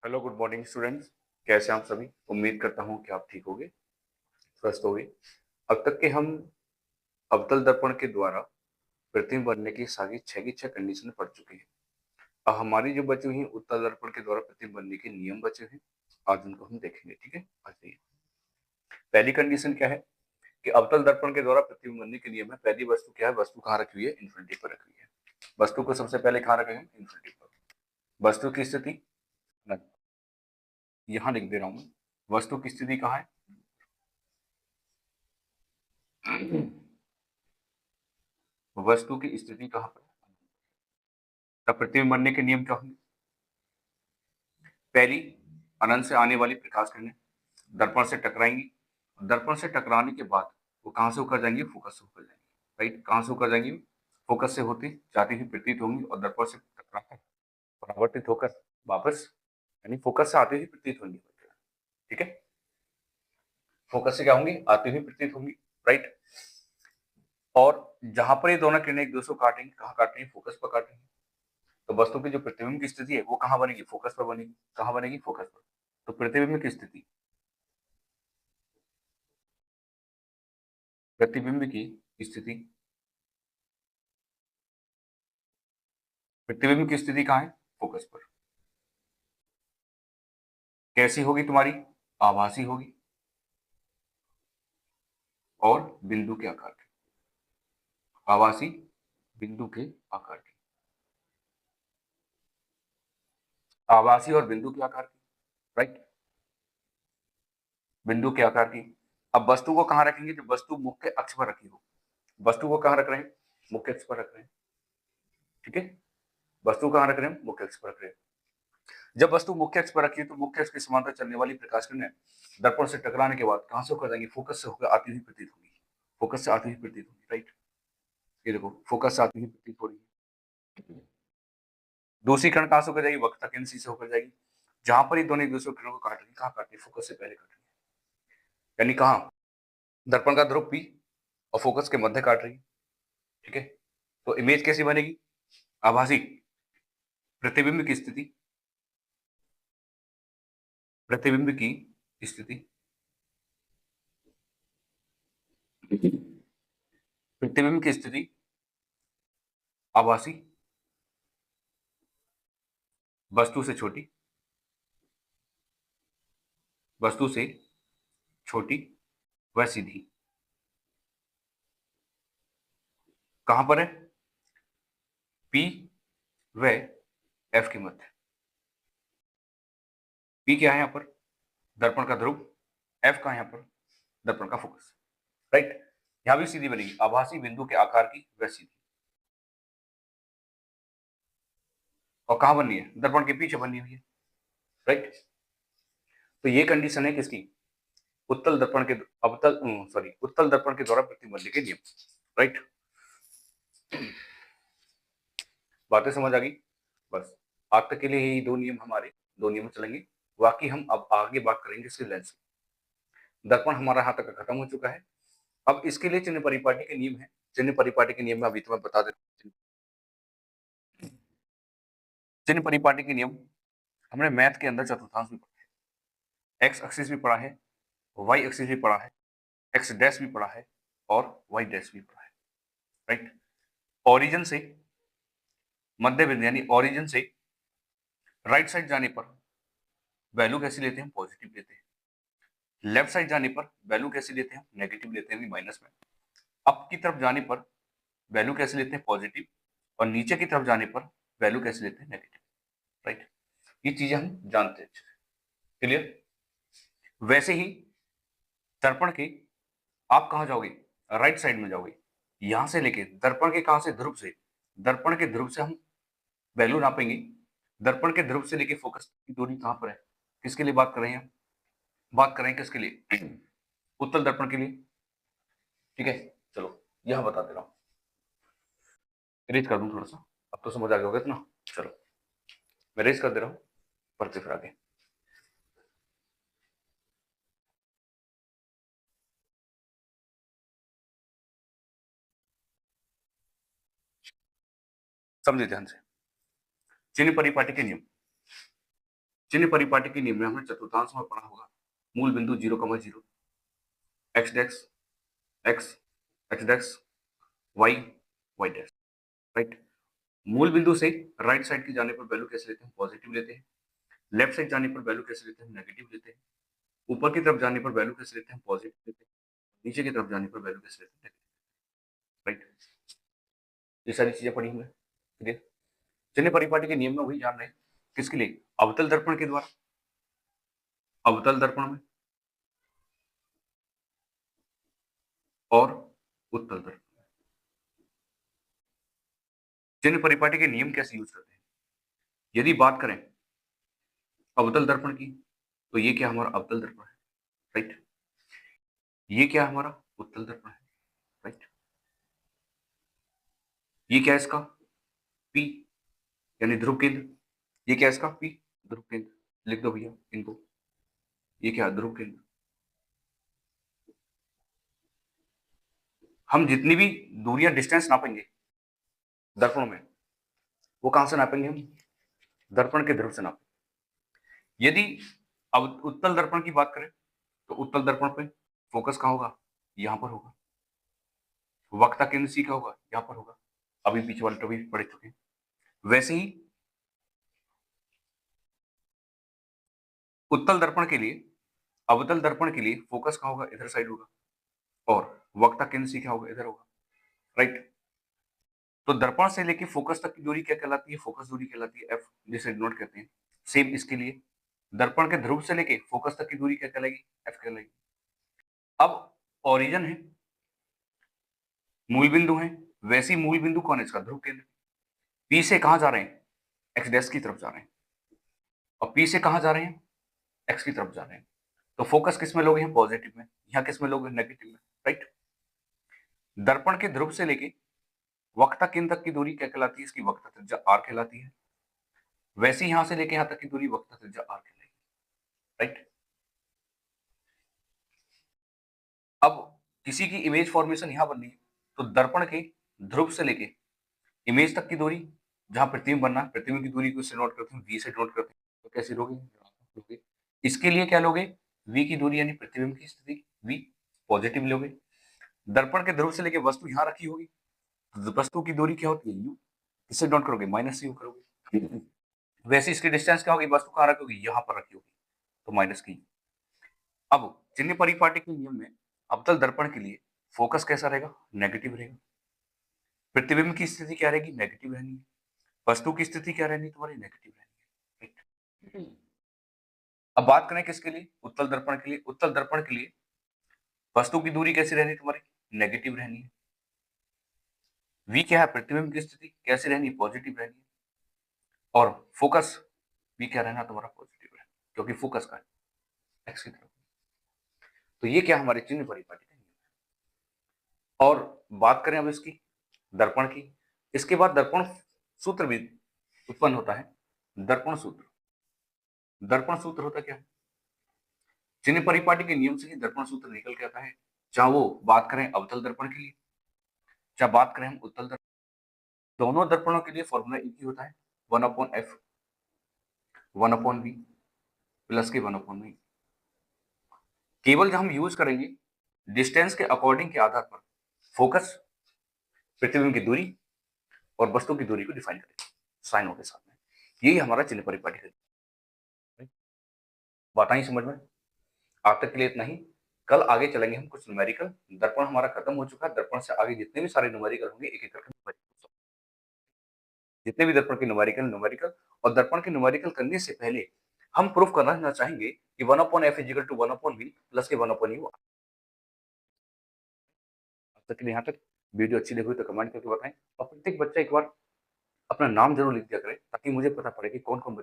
Hello, good morning students. कैसे हैं आप सभी? उम्मीद करता हूँ कि आप ठीक होंगे, स्वस्थ होंगे। अब तक के हम अवतल दर्पण के द्वारा प्रतिबिंब बनने की सारी छह की छह कंडीशन पढ़ चुके हैं। अब हमारी जो बची हुई उत्तल दर्पण के द्वारा प्रतिबिंब बनने के नियम बचे हैं, आज उनको हम देखेंगे। ठीक है, आज देखिए पहली कंडीशन क्या है कि अवतल दर्पण के द्वारा प्रतिबिंब बनने के नियम है। पहली वस्तु क्या है? वस्तु कहाँ रखी हुई है? इन्फिनिटी पर रखी हुई है। वस्तु को सबसे पहले कहाँ रखेंगे? इन्फिनिटी पर। वस्तु की स्थिति यहाँ लिख दे रहा हूं मैं। वस्तु की स्थिति कहाँ है? वस्तु की स्थिति कहाँ पर? तब प्रतिबिंब बनने के नियम क्या होंगे? पहली, अनंत से आने वाली प्रकाश किरणें दर्पण से टकराएंगी। दर्पण से टकराने के बाद वो कहां से होकर जाएंगी? फोकस से होकर जाएंगी। राइट, कहां से होकर जाएंगी? फोकस से होती जाती हुई प्रतीत होंगी और दर्पण से टकराकर परावर्तित होकर वापस, यानी फोकस से आती हुई प्रतीत होंगी। ठीक है, फोकस से क्या होंगी? आती हुई प्रतीत होंगी। राइट, और जहां पर ये दोनों किरणें एक दूसरे को काटेंगी, कहाँ काट रही है? फोकस पर काटेंगी। तो वस्तु की जो प्रतिबिंब की स्थिति है वो कहाँ बनेगी? फोकस पर बनेगी। कहाँ बनेगी? फोकस पर। तो प्रतिबिंब की स्थिति, प्रतिबिंब की स्थिति, प्रतिबिंब की स्थिति कहाँ है? फोकस पर। कैसी होगी तुम्हारी? आभासी होगी और बिंदु के आकार की। आभासी, बिंदु के आकार की। आभासी और बिंदु के आकार की। राइट, बिंदु के आकार की। अब वस्तु को कहां रखेंगे? जब वस्तु मुख्य अक्ष पर रखी हो। वस्तु को कहां रख रहे हैं? मुख्य अक्ष पर रख रहे हैं। ठीक है, वस्तु कहां रख रहे हैं? मुख्य अक्ष पर रख रहे हैं। जब वस्तु मुख्य अक्ष पर रखी है तो मुख्य अक्ष के समांतर चलने वाली प्रकाश किरणें दर्पण से टकराने के बाद कहां से होकर जाएंगी? फोकस से होकर आती हुई प्रतीत होगी। फोकस से आती हुई प्रतीत होगी। राइट, ये देखो, फोकस से आती हुई प्रतीत हो रही है। दूसरी किरण कहां से होकर जाएगी? वक्रता केंद्र सी से होकर जाएगी। जहां पर ये दोनों एक दूसरे किरणों को काट रही है, कहां काट रही है? फोकस से पहले काट रही है, यानी कहां? दर्पण का ध्रुव पी और फोकस के मध्य काट रही है। ठीक है, तो इमेज कैसी बनेगी? आभासी। प्रतिबिंब की स्थिति, प्रतिबिंब की स्थिति, प्रतिबिंब की स्थिति आभासी, वस्तु से छोटी, वस्तु से छोटी व सीधी। कहां पर है? पी व एफ के मध्य। पी क्या है यहाँ पर? दर्पण का ध्रुव। एफ का यहाँ पर? दर्पण का फोकस। राइट, यहां भी सीधी बनेगी। आभासी बिंदु के आकार की व सीधी। और कहां बनी है? दर्पण के पीछे बनी हुई है। राइट, तो ये कंडीशन है किसकी? उत्तल दर्पण के, अवतल सॉरी उत्तल दर्पण के द्वारा प्रतिबिंब बनने के नियम। राइट, बातें समझ आ गई? बस आज तक के लिए यही दो नियम, हमारे दो नियम चलेंगे। बाकी हम अब आगे बात करेंगे इसके लेंस। दर्पण हमारा यहाँ तक खत्म हो चुका है। अब इसके लिए चिन्ह परिपाटी के नियम है। चिन्ह परिपाटी के नियम में अभी तो मैं बता देता हूँ। चिन्ह परिपाटी के नियम हमने मैथ के अंदर चतुर्थांश में पढ़ा है। एक्स एक्सिस भी पढ़ा है, वाई एक्सिस भी पढ़ा है, एक्स डैश भी पढ़ा है और वाई डैश भी पढ़ा है। राइट, ओरिजिन से मध्य बिंदु यानी ओरिजिन से राइट साइड जाने पर वैल्यू कैसी लेते हैं? पॉजिटिव लेते हैं। लेफ्ट साइड जाने पर वैल्यू कैसी लेते हैं? नेगेटिव लेते हैं, माइनस में। अप की तरफ जाने पर वैल्यू कैसे लेते हैं? पॉजिटिव। और नीचे की तरफ जाने पर वैल्यू कैसे लेते हैं? नेगेटिव। राइट, ये चीजें हम जानते हैं। क्लियर? वैसे ही दर्पण के आप कहां जाओगे? राइट साइड में जाओगे। यहां से लेके दर्पण के कहां से? ध्रुव से। दर्पण के ध्रुव से हम वैल्यू नापेंगे। दर्पण के ध्रुव से लेके फोकस की दूरी कहां पर है? किसके लिए बात कर रहे हैं? बात कर रहे हैं किसके लिए? उत्तल दर्पण के लिए। ठीक है, चलो यहां बता दे रहा हूं, रेज कर दूं थोड़ा सा। अब तो समझ आ गया होगा इतना। चलो मैं रेज कर दे रहा हूं, पढ़ते फिर आगे। समझे ध्यान से। चिन्ह परिपाटी के नियम। चिन्ह परिपाटी के नियम में हमने चतुर्थांश में पढ़ा होगा मूल बिंदु 0,0 x dash x x dash y y dash, right. मूल बिंदु से राइट साइड की जाने पर वैल्यू कैसे लेते हैं, पॉजिटिव लेते हैं। लेफ्ट साइड जाने पर वैल्यू कैसे लेते हैं, नेगेटिव लेते हैं। ऊपर की तरफ जाने पर वैल्यू कैसे लेते हैं, पॉजिटिव लेते हैं। नीचे की तरफ जाने पर वैल्यू कैसे लेते हैं, नेगेटिव, राइट। ये सारी चीजें पढ़ी हुई है, क्लियर। चिन्ह परिपाटी के नियम में वही जान रहे हैं किसके लिए, अवतल दर्पण के द्वारा, अवतल दर्पण में और उत्तल दर्पण में। चिन्ह परिपाटी के नियम कैसे यूज करते हैं, यदि बात करें अवतल दर्पण की तो ये क्या हमारा अवतल दर्पण है, राइट। ये क्या हमारा उत्तल दर्पण है, राइट। ये क्या है इसका पी यानी ध्रुव केंद्र, ये क्या है इसका पी ध्रुव केंद्र, लिख दो भैया इनको, ये क्या ध्रुव केंद्र। हम जितनी भी दूरियां डिस्टेंस नापेंगे दर्पणों में वो कहां से नापेंगे, हम दर्पण के ध्रुव से नापेंगे। यदि अब उत्तल दर्पण की बात करें तो उत्तल दर्पण पे फोकस कहां होगा, यहां पर होगा। वक्ता केंद्र सी का होगा, यहां पर होगा। अभी पीछे वाले टॉपिक पढ़ चुके हैं। वैसे ही उत्तल दर्पण के लिए, अवतल दर्पण के लिए फोकस कहां होगा, इधर साइड होगा। और वक्ता केंद्र सी क्या होगा, इधर होगा, राइट। तो दर्पण से लेके फोकस तक की दूरी क्या कहलाती है, फोकस दूरी कहलाती है एफ, जिसे नोट करते हैं। सेम इसके लिए दर्पण के ध्रुव से लेके फोकस तक की दूरी क्या कहलाएगी, एफ कहलाएगी। अब ओरिजिन है, मूल बिंदु है, वैसी मूल बिंदु कौन है इसका, ध्रुव केंद्र। पी से कहां जा रहे हैं, एक्स डैश की तरफ जा रहे हैं। और पी से कहां जा रहे हैं, एक्स की तरफ जा रहे हैं। तो फोकस किस में लोगे हैं, पॉजिटिव में। यहां किस में लोगे, नेगेटिव में, राइट। दर्पण के ध्रुव से लेके वक्ता केंद्र तक की दूरी क्या कहलाती है, इसकी वक्ता त्रिज्या आर कहलाती है। वैसे यहां से लेके यहां तक की दूरी वक्ता त्रिज्या आर कहलाएगी, राइट। अब किसी की इमेज फॉर्मेशन यहां बन रही है तो दर्पण के ध्रुव से लेके इमेज तक की दूरी, जहां प्रतिबिंब बनना है, प्रतिबिंब की दूरी को इससे नोट करते हैं, वी से नोट करते हैं। तो कैसे लोगे, इसके लिए क्या लोगे, वी की दूरी यानी प्रतिबिंब की स्थिति वी पॉजिटिव लोगे। दर्पण के ध्रुव से लेके वस्तु यहां रखी होगी तो वस्तु की दूरी क्या होती है, यू, इससे नोट करोगे, माइनस यू करोगे। वैसे इसकी डिस्टेंस क्या होगी, वस्तु कहां रखी होगी, यहां पर रखी होगी, तो माइनस की। अब चिन्ह परिपाटी के नियम में अवतल दर्पण के लिए फोकस कैसा रहेगा, नेगेटिव रहेगा। प्रतिबिंब की स्थिति क्या रहेगी, नेगेटिव रहनी है। वस्तु की स्थिति क्या रहनी है, तुम्हारी नेगेटिव रहनी है, राइट। अब बात करें किसके लिए, उत्तल दर्पण के लिए। उत्तल दर्पण के लिए वस्तु की दूरी कैसी रहनी है, तुम्हारी नेगेटिव रहनी है। वी क्या है, प्रतिबिंब की स्थिति कैसी रहनी है, पॉजिटिव रहनी है। और फोकस भी क्या रहना तुम्हारा, पॉजिटिव रहना, क्योंकि फोकस का है एक्स की तरफ। तो ये क्या हमारे चिन्ह परिपाटी का नियम है। और बात करें अब इसकी दर्पण की, इसके बाद दर्पण सूत्र भी उत्पन्न होता है। दर्पण सूत्र, दर्पण सूत्र होता क्या है, चिन्ह परिपाटी के नियम से ही दर्पण सूत्र निकल के आता है। चाहे वो बात करें अवतल दर्पण के लिए, चाहे बात करें हम उत्तल दर्पण, दोनों दर्पणों के लिए फॉर्मूला एक ही होता है, 1/f 1/v प्लस के 1/v। केवल जब हम यूज करेंगे डिस्टेंस के अकॉर्डिंग के आधार पर फोकस, प्रतिबिंब की दूरी और वस्तु की दूरी को डिफाइन करेंगे साइनों के साथ में। यही हमारा चिन्ह परिपाटी है। बात आई समझ में, आज तक के लिए इतना ही। कल आगे चलेंगे हम कुछ न्यूमेरिकल। दर्पण हमारा खत्म हो चुका है, दर्पण से आगे जितने भी सारे न्यूमेरिकल होंगे एक एक करके जितने भी दर्पण के न्यूमेरिकल न्यूमेरिकल। और दर्पण के न्यूमेरिकल करने से पहले हम प्रूफ करना चाहेंगे कि 1/f is equal to 1/v plus के 1/u। अब तक के लिए यहाँ तक। वीडियो अच्छी लगी हो तो कमेंट करके बताएं और प्रत्येक बच्चा एक बार अपना नाम जरूर लिख दिया करें ताकि मुझे पता पड़े कि कौन कौन